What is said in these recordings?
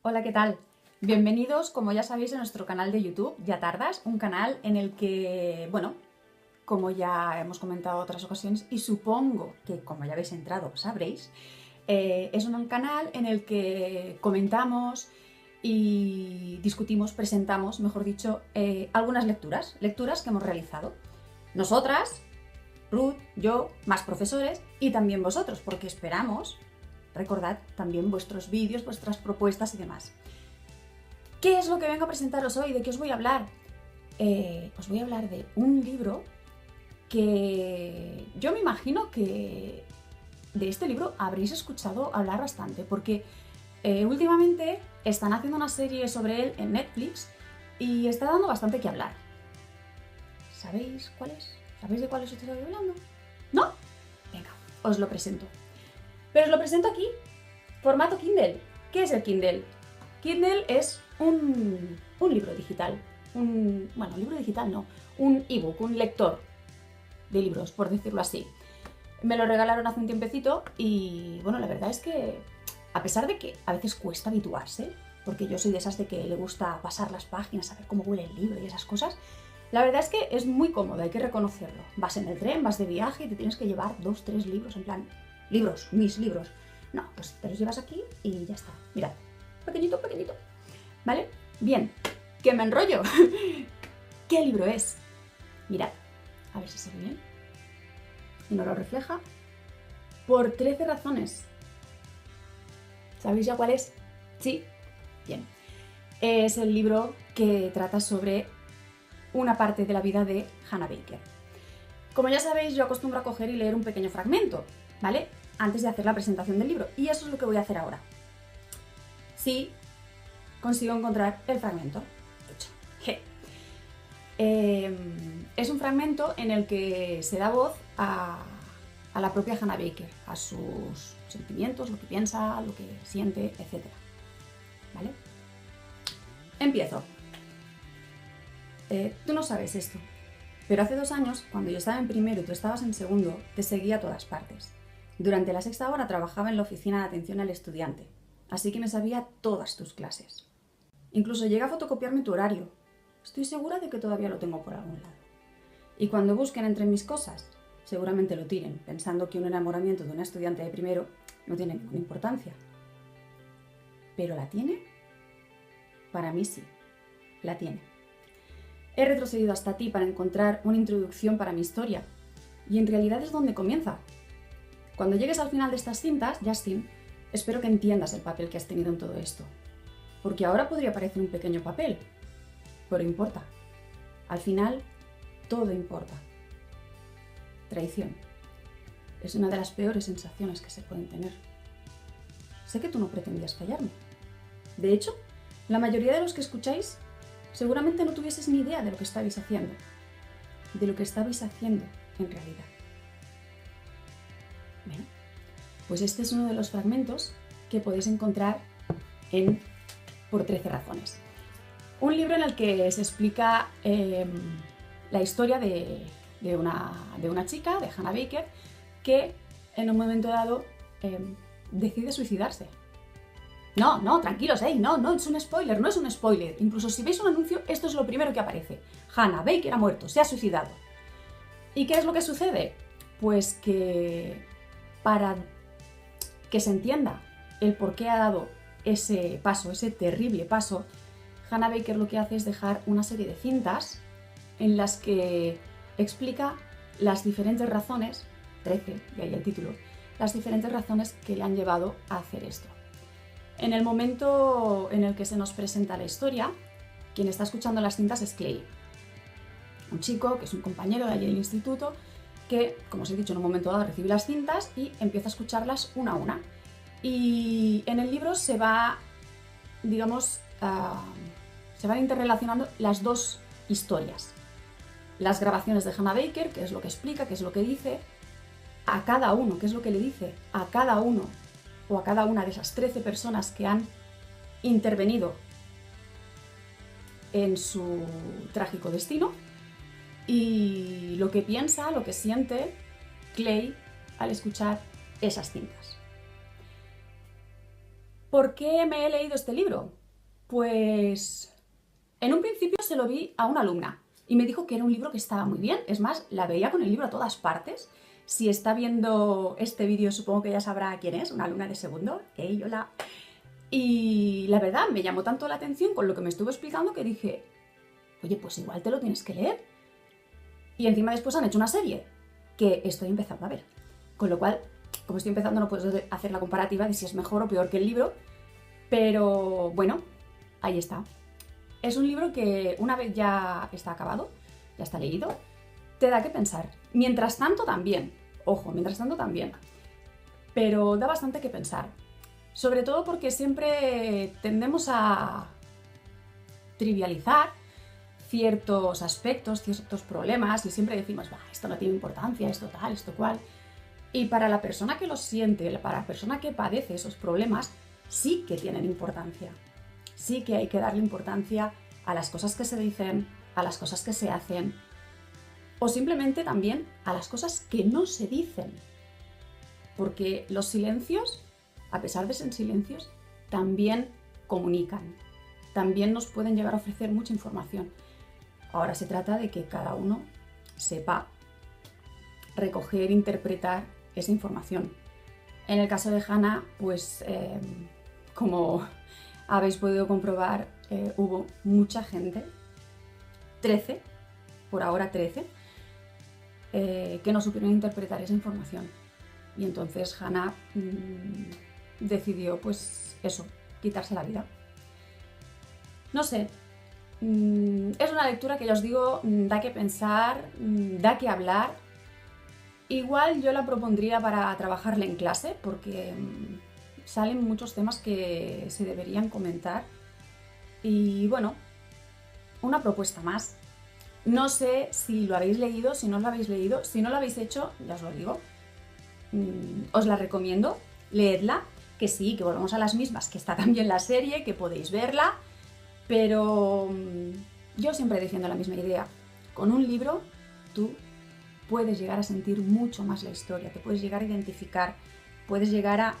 Hola, ¿qué tal? Bienvenidos, como ya sabéis, a nuestro canal de YouTube, Ya Tardas, un canal en el que, bueno, como ya hemos comentado en otras ocasiones, y supongo que como ya habéis entrado sabréis, es un canal en el que comentamos y discutimos, presentamos, mejor dicho, algunas lecturas que hemos realizado. Nosotras, Ruth, yo, más profesores y también vosotros, porque esperamos, recordad, también vuestros vídeos, vuestras propuestas y demás. ¿Qué es lo que vengo a presentaros hoy? ¿De qué os voy a hablar? Os voy a hablar de un libro que yo me imagino que de este libro habréis escuchado hablar bastante, porque últimamente están haciendo una serie sobre él en Netflix y está dando bastante que hablar. ¿Sabéis cuál es? ¿Sabéis de cuál os estoy hablando? ¿No? Venga, os lo presento. Pero os lo presento aquí, formato Kindle. ¿Qué es el Kindle? Kindle es un libro digital. Bueno, libro digital no, un ebook, un lector de libros, por decirlo así. Me lo regalaron hace un tiempecito y bueno, la verdad es que a pesar de que a veces cuesta habituarse, porque yo soy de esas de que le gusta pasar las páginas, saber cómo huele el libro y esas cosas, la verdad es que es muy cómodo, hay que reconocerlo. Vas en el tren, vas de viaje y te tienes que llevar 2, 3 libros, en plan, libros, mis libros. No, pues te los llevas aquí y ya está. Mirad, pequeñito, pequeñito. ¿Vale? Bien, que me enrollo. ¿Qué libro es? Mirad, a ver si se ve bien. Y nos lo refleja. Por 13 razones. ¿Sabéis ya cuál es? Sí. Bien. Es el libro que trata sobre una parte de la vida de Hannah Baker. Como ya sabéis, yo acostumbro a coger y leer un pequeño fragmento, ¿vale? Antes de hacer la presentación del libro. Y eso es lo que voy a hacer ahora. Sí, consigo encontrar el fragmento. Hecho. Es un fragmento en el que se da voz a la propia Hannah Baker, a sus sentimientos, lo que piensa, lo que siente, etc. ¿Vale? Empiezo. Tú no sabes esto, pero hace 2 años, cuando yo estaba en primero y tú estabas en segundo, te seguía a todas partes. Durante la sexta hora trabajaba en la oficina de atención al estudiante, así que me sabía todas tus clases. Incluso llegué a fotocopiarme tu horario. Estoy segura de que todavía lo tengo por algún lado. Y cuando busquen entre mis cosas, seguramente lo tiren, pensando que un enamoramiento de una estudiante de primero no tiene ninguna importancia. ¿Pero la tiene? Para mí sí, la tiene. He retrocedido hasta ti para encontrar una introducción para mi historia, y en realidad es donde comienza. Cuando llegues al final de estas cintas, Justin, espero que entiendas el papel que has tenido en todo esto. Porque ahora podría parecer un pequeño papel, pero importa. Al final, todo importa. Traición. Es una de las peores sensaciones que se pueden tener. Sé que tú no pretendías fallarme. De hecho, la mayoría de los que escucháis seguramente no tuvieses ni idea de lo que estabais haciendo. De lo que estabais haciendo en realidad. Bueno, pues este es uno de los fragmentos que podéis encontrar en Por 13 razones. Un libro en el que se explica la historia de una chica, de Hannah Baker, que en un momento dado decide suicidarse. No, tranquilos, no es un spoiler, no es un spoiler. Incluso si veis un anuncio, esto es lo primero que aparece. Hannah Baker ha muerto, se ha suicidado. ¿Y qué es lo que sucede? Pues que para que se entienda el por qué ha dado ese paso, ese terrible paso, Hannah Baker lo que hace es dejar una serie de cintas en las que explica las diferentes razones, 13, de ahí el título, las diferentes razones que le han llevado a hacer esto. En el momento en el que se nos presenta la historia, quien está escuchando las cintas es Clay, un chico que es un compañero de allí del instituto que, como os he dicho, en un momento dado recibe las cintas y empieza a escucharlas una a una. Y en el libro se va, digamos, se van interrelacionando las dos historias. Las grabaciones de Hannah Baker, que es lo que explica, que es lo que dice, a cada uno, que es lo que le dice a cada uno o a cada una de esas 13 personas que han intervenido en su trágico destino, y lo que piensa, lo que siente Clay al escuchar esas cintas. ¿Por qué me he leído este libro? Pues en un principio se lo vi a una alumna y me dijo que era un libro que estaba muy bien. Es más, la veía con el libro a todas partes. Si está viendo este vídeo, supongo que ya sabrá quién es, una alumna de segundo. ¡Hey, hola! Y la verdad, me llamó tanto la atención con lo que me estuvo explicando que dije, oye, pues igual te lo tienes que leer. Y encima después han hecho una serie que estoy empezando a ver. Con lo cual, como estoy empezando, no puedo hacer la comparativa de si es mejor o peor que el libro. Pero bueno, ahí está. Es un libro que una vez ya está acabado, ya está leído, te da que pensar. Mientras tanto también, ojo, mientras tanto también. Pero da bastante que pensar. Sobre todo porque siempre tendemos a trivializar ciertos aspectos, ciertos problemas y siempre decimos, esto no tiene importancia, esto tal, esto cual. Y para la persona que lo siente, para la persona que padece esos problemas, sí que tienen importancia. Sí que hay que darle importancia a las cosas que se dicen, a las cosas que se hacen, o simplemente también a las cosas que no se dicen. Porque los silencios, a pesar de ser silencios, también comunican, también nos pueden llegar a ofrecer mucha información. Ahora se trata de que cada uno sepa recoger, interpretar esa información. En el caso de Hannah, pues como habéis podido comprobar, hubo mucha gente, 13, por ahora 13, que no supieron interpretar esa información. Y entonces Hannah decidió, pues eso, quitarse la vida. No sé, es una lectura que ya os digo, da que pensar, da que hablar. Igual yo la propondría para trabajarla en clase, porque salen muchos temas que se deberían comentar. Y bueno, una propuesta más. No sé si lo habéis leído, si no lo habéis leído, si no lo habéis hecho, ya os lo digo. Os la recomiendo, leedla, que sí, que volvemos a las mismas, que está también la serie, que podéis verla, pero yo siempre defiendo la misma idea. Con un libro, tú puedes llegar a sentir mucho más la historia, te puedes llegar a identificar, puedes llegar a,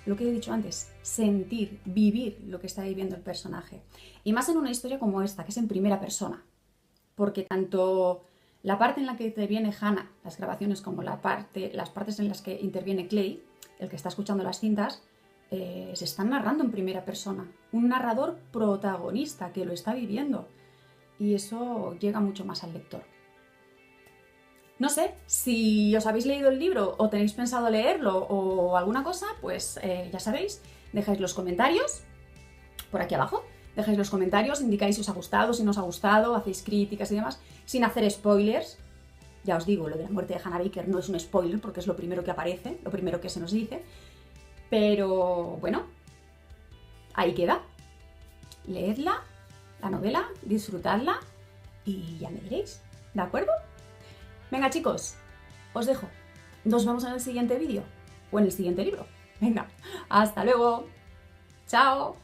lo que he dicho antes, sentir, vivir lo que está viviendo el personaje. Y más en una historia como esta, que es en primera persona, porque tanto la parte en la que interviene Hannah, las grabaciones, como las partes en las que interviene Clay, el que está escuchando las cintas, se están narrando en primera persona. Un narrador protagonista que lo está viviendo. Y eso llega mucho más al lector. No sé, si os habéis leído el libro o tenéis pensado leerlo o alguna cosa, pues ya sabéis, dejáis los comentarios por aquí abajo. Dejáis los comentarios, indicáis si os ha gustado, si no os ha gustado, hacéis críticas y demás, sin hacer spoilers. Ya os digo, lo de la muerte de Hannah Baker no es un spoiler porque es lo primero que aparece, lo primero que se nos dice. Pero bueno, ahí queda. Leedla, la novela, disfrutadla y ya me diréis, ¿de acuerdo? Venga chicos, os dejo. Nos vemos en el siguiente vídeo o en el siguiente libro. Venga, hasta luego. Chao.